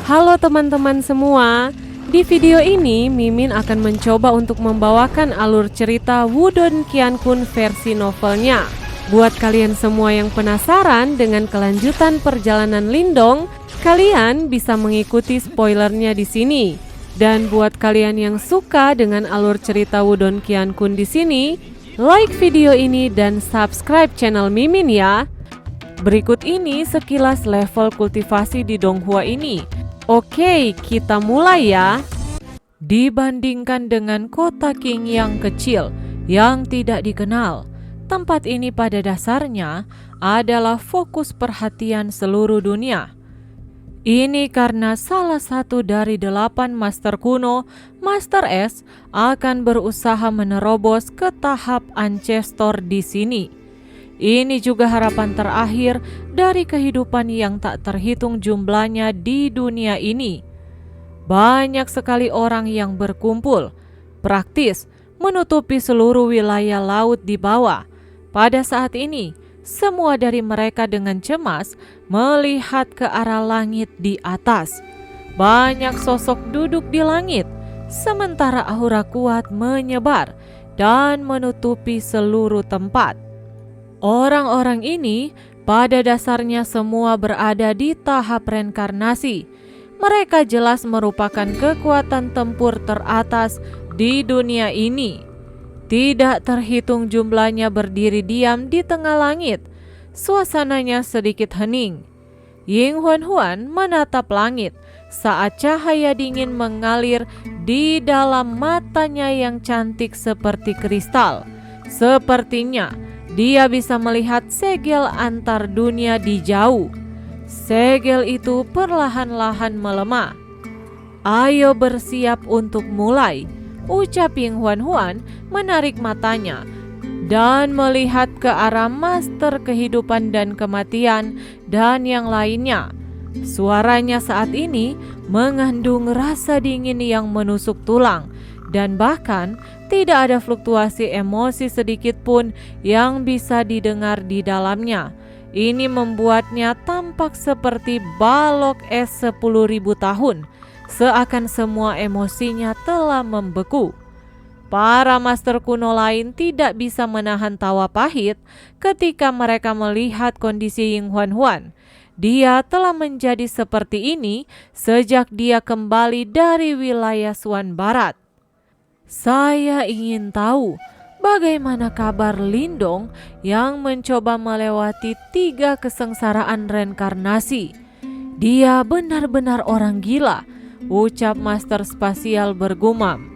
Halo teman-teman semua, di video ini Mimin akan mencoba untuk membawakan alur cerita Wudong Qiankun versi novelnya. Buat kalian semua yang penasaran dengan kelanjutan perjalanan Lindong, kalian bisa mengikuti spoilernya di sini. Dan buat kalian yang suka dengan alur cerita Wudong Qiankun di sini, like video ini dan subscribe channel Mimin ya. Berikut ini sekilas level kultivasi di Donghua ini. Oke, kita mulai ya. Dibandingkan dengan kota Qing yang kecil, yang tidak dikenal, tempat ini pada dasarnya adalah fokus perhatian seluruh dunia. Ini karena salah satu dari 8 master kuno, Master S, akan berusaha menerobos ke tahap Ancestor di sini. Ini juga harapan terakhir dari kehidupan yang tak terhitung jumlahnya di dunia ini. Banyak sekali orang yang berkumpul, praktis menutupi seluruh wilayah laut di bawah. Pada saat ini, semua dari mereka dengan cemas melihat ke arah langit di atas. Banyak sosok duduk di langit, sementara aura kuat menyebar dan menutupi seluruh tempat. Orang-orang ini pada dasarnya semua berada di tahap reinkarnasi. Mereka jelas merupakan kekuatan tempur teratas di dunia ini. Tidak terhitung jumlahnya berdiri diam di tengah langit. Suasananya sedikit hening. Ying Huan menatap langit saat cahaya dingin mengalir di dalam matanya yang cantik seperti kristal. Sepertinya dia bisa melihat segel antar dunia di jauh. Segel itu perlahan-lahan melemah. Ayo bersiap untuk mulai, ucap Ying Huan menarik matanya dan melihat ke arah master kehidupan dan kematian dan yang lainnya. Suaranya saat ini mengandung rasa dingin yang menusuk tulang dan bahkan tidak ada fluktuasi emosi sedikit pun yang bisa didengar di dalamnya. Ini membuatnya tampak seperti balok es 10.000 tahun, seakan semua emosinya telah membeku. Para master kuno lain tidak bisa menahan tawa pahit ketika mereka melihat kondisi Ying Huan. Dia telah menjadi seperti ini sejak dia kembali dari wilayah Suan Barat. Saya ingin tahu bagaimana kabar Lindong yang mencoba melewati 3 kesengsaraan reinkarnasi. Dia benar-benar orang gila, ucap Master Spasial bergumam.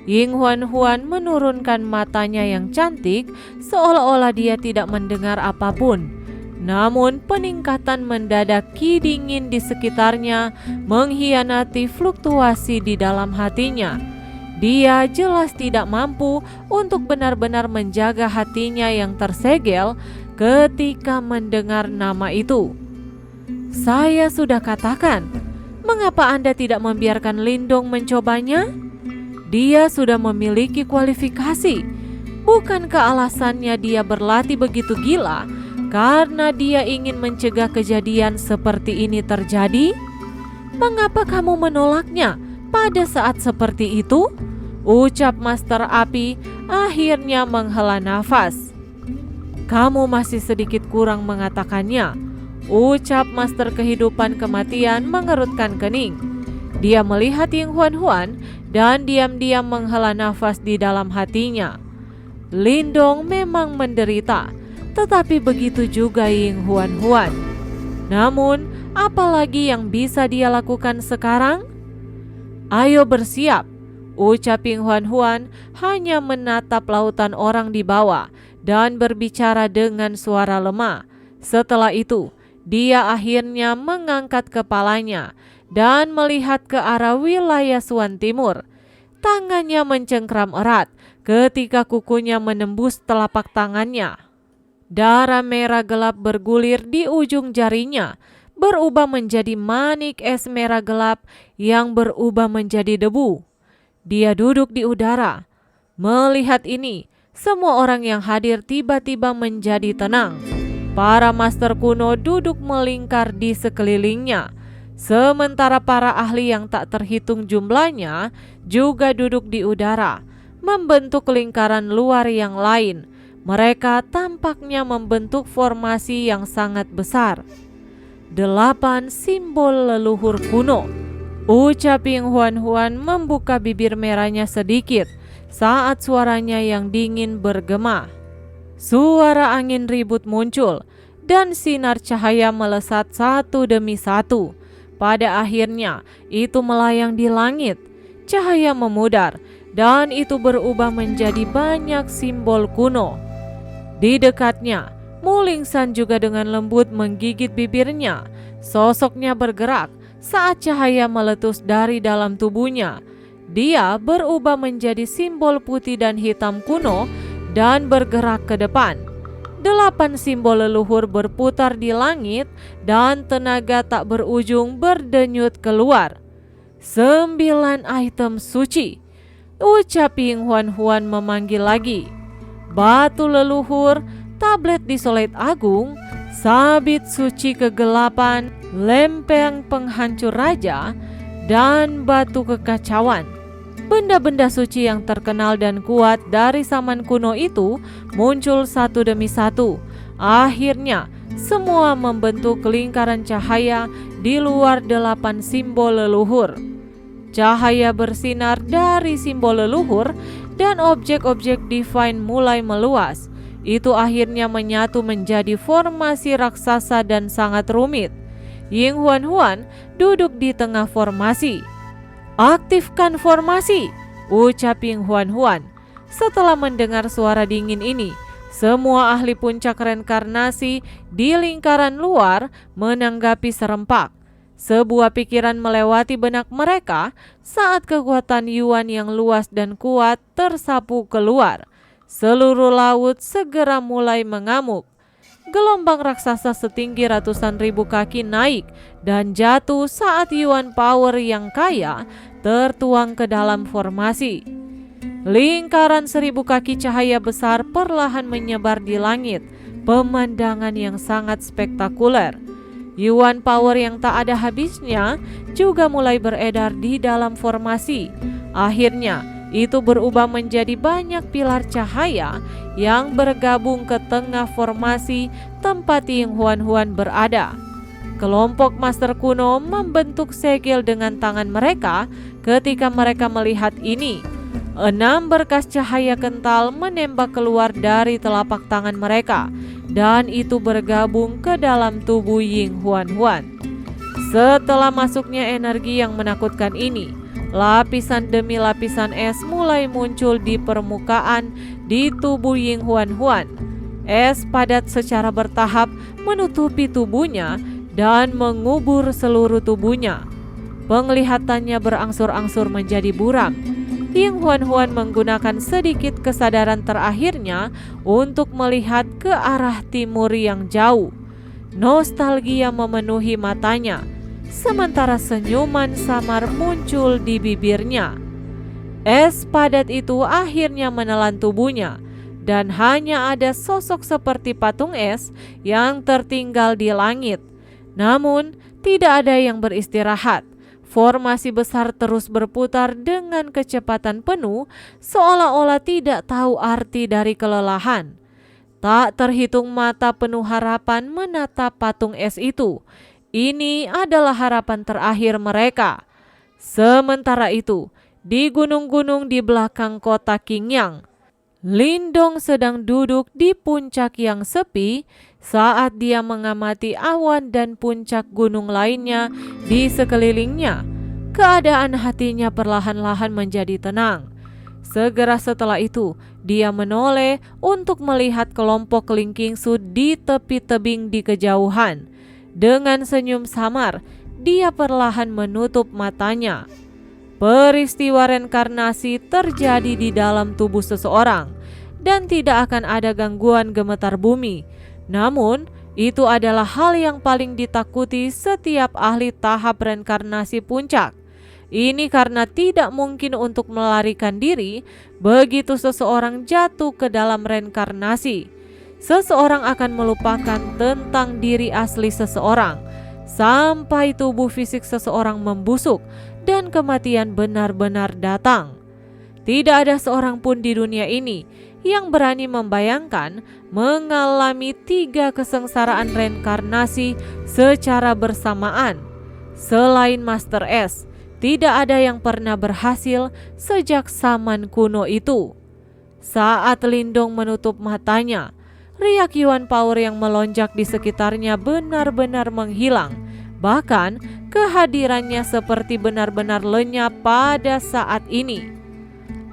Ying Huan menurunkan matanya yang cantik seolah-olah dia tidak mendengar apapun. Namun peningkatan mendadak dingin di sekitarnya mengkhianati fluktuasi di dalam hatinya. Dia jelas tidak mampu untuk benar-benar menjaga hatinya yang tersegel ketika mendengar nama itu. Saya sudah katakan, mengapa Anda tidak membiarkan Lindong mencobanya? Dia sudah memiliki kualifikasi. Bukankah alasannya dia berlatih begitu gila karena dia ingin mencegah kejadian seperti ini terjadi? Mengapa kamu menolaknya pada saat seperti itu? Ucap Master Api akhirnya menghela nafas. Kamu masih sedikit kurang mengatakannya, ucap Master Kehidupan Kematian mengerutkan kening. Dia melihat Ying Huan dan diam-diam menghela nafas di dalam hatinya. Lindong memang menderita, tetapi begitu juga Ying Huan. Namun, apalagi yang bisa dia lakukan sekarang? Ayo bersiap, ucap Ying Huan hanya menatap lautan orang di bawah dan berbicara dengan suara lemah. Setelah itu, dia akhirnya mengangkat kepalanya dan melihat ke arah wilayah Suan Timur. Tangannya mencengkram erat ketika kukunya menembus telapak tangannya. Darah merah gelap bergulir di ujung jarinya, berubah menjadi manik es merah gelap yang berubah menjadi debu. Dia duduk di udara. Melihat ini, semua orang yang hadir tiba-tiba menjadi tenang. Para master kuno duduk melingkar di sekelilingnya. Sementara para ahli yang tak terhitung jumlahnya juga duduk di udara, membentuk lingkaran luar yang lain. Mereka tampaknya membentuk formasi yang sangat besar. 8 simbol leluhur kuno. Ucap Ying Huan membuka bibir merahnya sedikit saat suaranya yang dingin bergema. Suara angin ribut muncul dan sinar cahaya melesat satu demi satu. Pada akhirnya itu melayang di langit. Cahaya memudar dan itu berubah menjadi banyak simbol kuno. Di dekatnya, Mu Lingsan juga dengan lembut menggigit bibirnya. Sosoknya bergerak saat cahaya meletus dari dalam tubuhnya. Dia berubah menjadi simbol putih dan hitam kuno dan bergerak ke depan. 8 simbol leluhur berputar di langit dan tenaga tak berujung berdenyut keluar. 9 item suci. Ucap Ying Huan memanggil lagi. Batu leluhur, tablet disolet agung, sabit suci kegelapan, lempeng penghancur raja, dan batu kekacauan. Benda-benda suci yang terkenal dan kuat dari zaman kuno itu muncul satu demi satu. Akhirnya, semua membentuk lingkaran cahaya di luar 8 simbol leluhur. Cahaya bersinar dari simbol leluhur dan objek-objek divine mulai meluas. Itu akhirnya menyatu menjadi formasi raksasa dan sangat rumit. Ying Huan duduk di tengah formasi. Aktifkan formasi, ucap Ying Huan. Setelah mendengar suara dingin ini, semua ahli puncak reinkarnasi di lingkaran luar menanggapi serempak. Sebuah pikiran melewati benak mereka saat kekuatan Yuan yang luas dan kuat tersapu keluar. Seluruh laut segera mulai mengamuk. Gelombang raksasa setinggi ratusan ribu kaki naik dan jatuh saat Yuan power yang kaya tertuang ke dalam formasi. Lingkaran 1000 kaki cahaya besar perlahan menyebar di langit, pemandangan yang sangat spektakuler. Yuan power yang tak ada habisnya juga mulai beredar di dalam formasi. Akhirnya, itu berubah menjadi banyak pilar cahaya yang bergabung ke tengah formasi tempat Ying Huan berada. Kelompok master kuno membentuk segel dengan tangan mereka ketika mereka melihat ini. 6 berkas cahaya kental menembak keluar dari telapak tangan mereka dan itu bergabung ke dalam tubuh Ying Huan. Setelah masuknya energi yang menakutkan ini, lapisan demi lapisan es mulai muncul di permukaan di tubuh Ying Huan. Es padat secara bertahap menutupi tubuhnya dan mengubur seluruh tubuhnya. Penglihatannya berangsur-angsur menjadi buram. Ying Huan menggunakan sedikit kesadaran terakhirnya untuk melihat ke arah timur yang jauh. Nostalgia memenuhi matanya, sementara senyuman samar muncul di bibirnya. Es padat itu akhirnya menelan tubuhnya, dan hanya ada sosok seperti patung es yang tertinggal di langit. Namun, tidak ada yang beristirahat. Formasi besar terus berputar dengan kecepatan penuh, seolah-olah tidak tahu arti dari kelelahan. Tak terhitung mata penuh harapan menatap patung es itu. Ini adalah harapan terakhir mereka. Sementara itu, di gunung-gunung di belakang kota Qingyang, Lindong sedang duduk di puncak yang sepi saat dia mengamati awan dan puncak gunung lainnya di sekelilingnya. Keadaan hatinya perlahan-lahan menjadi tenang. Segera setelah itu, dia menoleh untuk melihat kelompok Lingkingsu di tepi tebing di kejauhan. Dengan senyum samar, dia perlahan menutup matanya. Peristiwa reinkarnasi terjadi di dalam tubuh seseorang dan tidak akan ada gangguan gemetar bumi. Namun, itu adalah hal yang paling ditakuti setiap ahli tahap reinkarnasi puncak. Ini karena tidak mungkin untuk melarikan diri begitu seseorang jatuh ke dalam reinkarnasi. Seseorang akan melupakan tentang diri asli seseorang. sampai tubuh fisik seseorang membusuk dan kematian benar-benar datang. Tidak ada seorang pun di dunia ini yang berani membayangkan mengalami 3 kesengsaraan reinkarnasi secara bersamaan. Selain Master S, tidak ada yang pernah berhasil sejak zaman kuno itu. Saat Lindong menutup matanya, riak Yuan Power yang melonjak di sekitarnya benar-benar menghilang. Bahkan kehadirannya seperti benar-benar lenyap pada saat ini.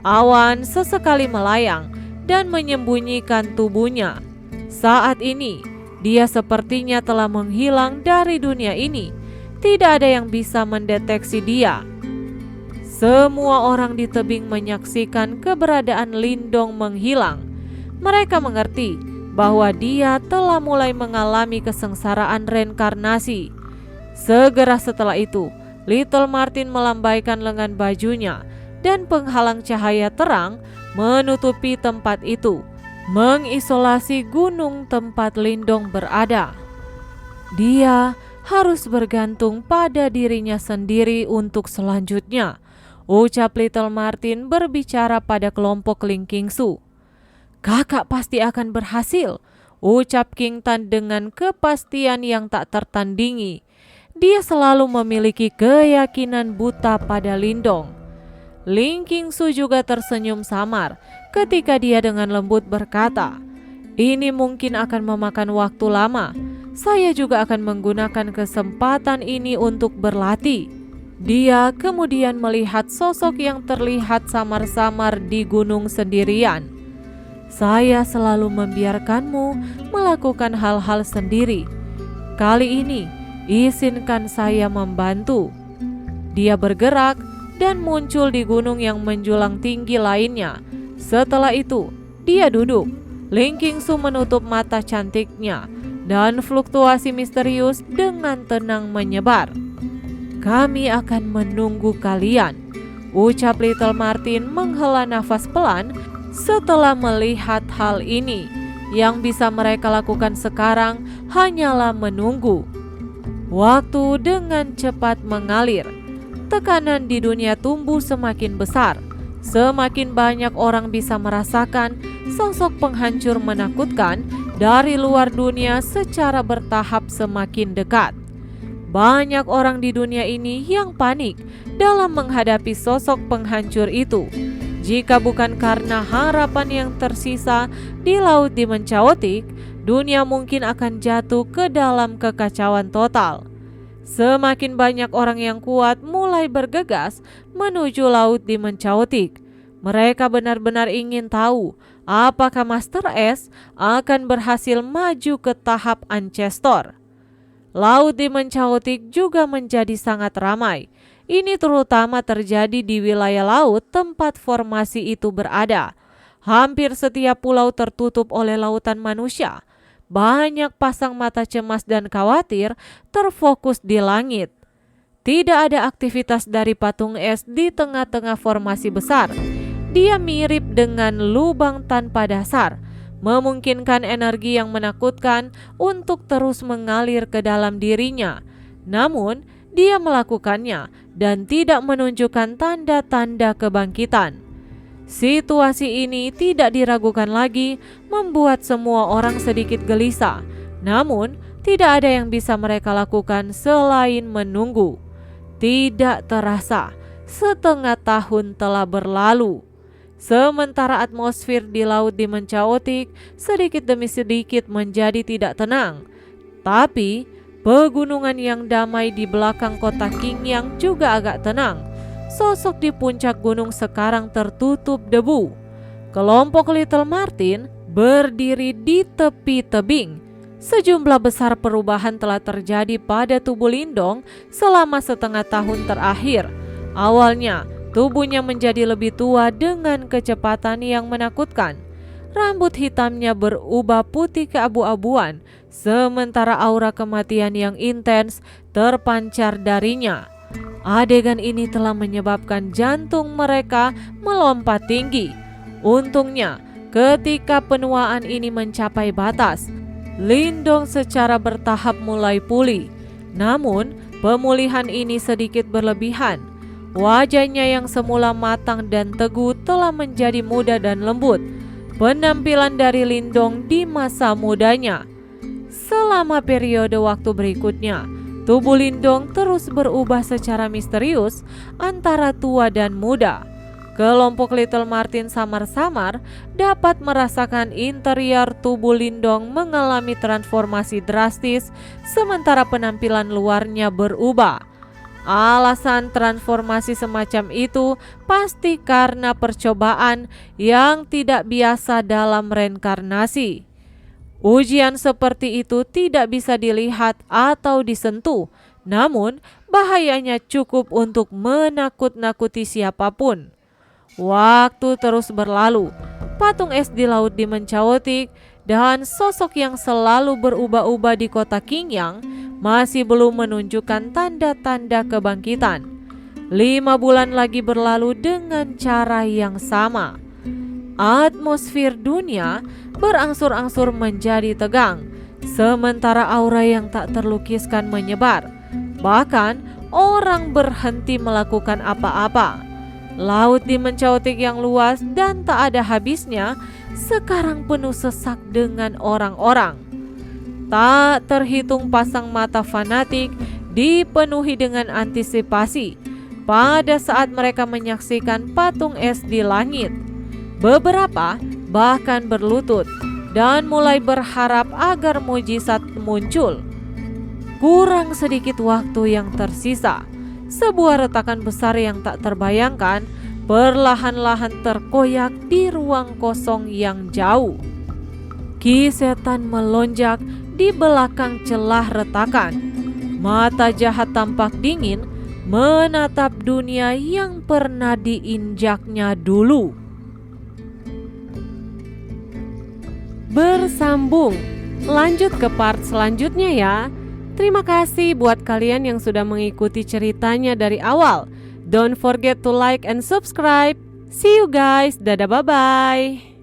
Awan sesekali melayang dan menyembunyikan tubuhnya. Saat ini, dia sepertinya telah menghilang dari dunia ini. Tidak ada yang bisa mendeteksi dia. Semua orang di tebing menyaksikan keberadaan Lindong menghilang. Mereka mengerti bahwa dia telah mulai mengalami kesengsaraan reinkarnasi. Segera setelah itu, Little Martin melambaikan lengan bajunya dan penghalang cahaya terang menutupi tempat itu, mengisolasi gunung tempat Lindong berada. Dia harus bergantung pada dirinya sendiri untuk selanjutnya, ucap Little Martin berbicara pada kelompok Ling Qingsu. Kakak pasti akan berhasil, ucap King Tan dengan kepastian yang tak tertandingi. Dia selalu memiliki keyakinan buta pada Lindong. Ling Qingsu juga tersenyum samar ketika dia dengan lembut berkata, "Ini mungkin akan memakan waktu lama. Saya juga akan menggunakan kesempatan ini untuk berlatih." Dia kemudian melihat sosok yang terlihat samar-samar di gunung sendirian. "Saya selalu membiarkanmu melakukan hal-hal sendiri. Kali ini, izinkan saya membantu." Dia bergerak dan muncul di gunung yang menjulang tinggi lainnya. Setelah itu, dia duduk. Ling Qingsu menutup mata cantiknya dan fluktuasi misterius dengan tenang menyebar. "Kami akan menunggu kalian," ucap Little Martin menghela nafas pelan setelah melihat hal ini. Yang bisa mereka lakukan sekarang hanyalah menunggu. Waktu dengan cepat mengalir. Tekanan di dunia tumbuh semakin besar. Semakin banyak orang bisa merasakan sosok penghancur menakutkan dari luar dunia secara bertahap semakin dekat. Banyak orang di dunia ini yang panik dalam menghadapi sosok penghancur itu. Jika bukan karena harapan yang tersisa di laut Demon Chaotic, dunia mungkin akan jatuh ke dalam kekacauan total. Semakin banyak orang yang kuat mulai bergegas menuju laut Demon Chaotic. Mereka benar-benar ingin tahu apakah Master S akan berhasil maju ke tahap Ancestor. Laut Demon Chaotic juga menjadi sangat ramai. Ini terutama terjadi di wilayah laut tempat formasi itu berada. Hampir setiap pulau tertutup oleh lautan manusia. Banyak pasang mata cemas dan khawatir terfokus di langit. Tidak ada aktivitas dari patung es di tengah-tengah formasi besar. Dia mirip dengan lubang tanpa dasar, memungkinkan energi yang menakutkan untuk terus mengalir ke dalam dirinya. Namun, dia melakukannya dan tidak menunjukkan tanda-tanda kebangkitan. Situasi ini tidak diragukan lagi, membuat semua orang sedikit gelisah. Namun, tidak ada yang bisa mereka lakukan selain menunggu. Tidak terasa, setengah tahun telah berlalu. Sementara atmosfer di laut Demon Chaotic sedikit demi sedikit menjadi tidak tenang. Tapi, pegunungan yang damai di belakang kota Qingyang juga agak tenang. Sosok di puncak gunung sekarang tertutup debu. Kelompok Little Martin berdiri di tepi tebing. Sejumlah besar perubahan telah terjadi pada tubuh Lindong selama setengah tahun terakhir. Awalnya, tubuhnya menjadi lebih tua dengan kecepatan yang menakutkan. Rambut hitamnya berubah putih keabu-abuan, sementara aura kematian yang intens terpancar darinya. Adegan ini telah menyebabkan jantung mereka melompat tinggi. Untungnya, ketika penuaan ini mencapai batas, Lindong secara bertahap mulai pulih. Namun, pemulihan ini sedikit berlebihan. Wajahnya yang semula matang dan teguh telah menjadi muda dan lembut. Penampilan dari Lindong di masa mudanya. Selama periode waktu berikutnya, tubuh Lindong terus berubah secara misterius antara tua dan muda. Kelompok Little Martin samar-samar dapat merasakan interior tubuh Lindong mengalami transformasi drastis, sementara penampilan luarnya berubah. Alasan transformasi semacam itu pasti karena percobaan yang tidak biasa dalam reinkarnasi. Ujian seperti itu tidak bisa dilihat atau disentuh, namun bahayanya cukup untuk menakut-nakuti siapapun. Waktu terus berlalu, patung es di laut dimencaotik, dan sosok yang selalu berubah-ubah di kota Qingyang masih belum menunjukkan tanda-tanda kebangkitan. 5 bulan lagi berlalu dengan cara yang sama. Atmosfer dunia berangsur-angsur menjadi tegang, sementara aura yang tak terlukiskan menyebar. Bahkan orang berhenti melakukan apa-apa. Laut di Mencautik yang luas dan tak ada habisnya sekarang penuh sesak dengan orang-orang. Tak terhitung pasang mata fanatik dipenuhi dengan antisipasi pada saat mereka menyaksikan patung es di langit. Beberapa bahkan berlutut dan mulai berharap agar mujizat muncul. Kurang sedikit waktu yang tersisa. Sebuah retakan besar yang tak terbayangkan perlahan-lahan terkoyak di ruang kosong yang jauh. Ki Setan melonjak di belakang celah retakan. Mata jahat tampak dingin menatap dunia yang pernah diinjaknya dulu. Bersambung, lanjut ke part selanjutnya ya. Terima kasih buat kalian yang sudah mengikuti ceritanya dari awal. Don't forget to like and subscribe. See you guys. Dadah, bye-bye.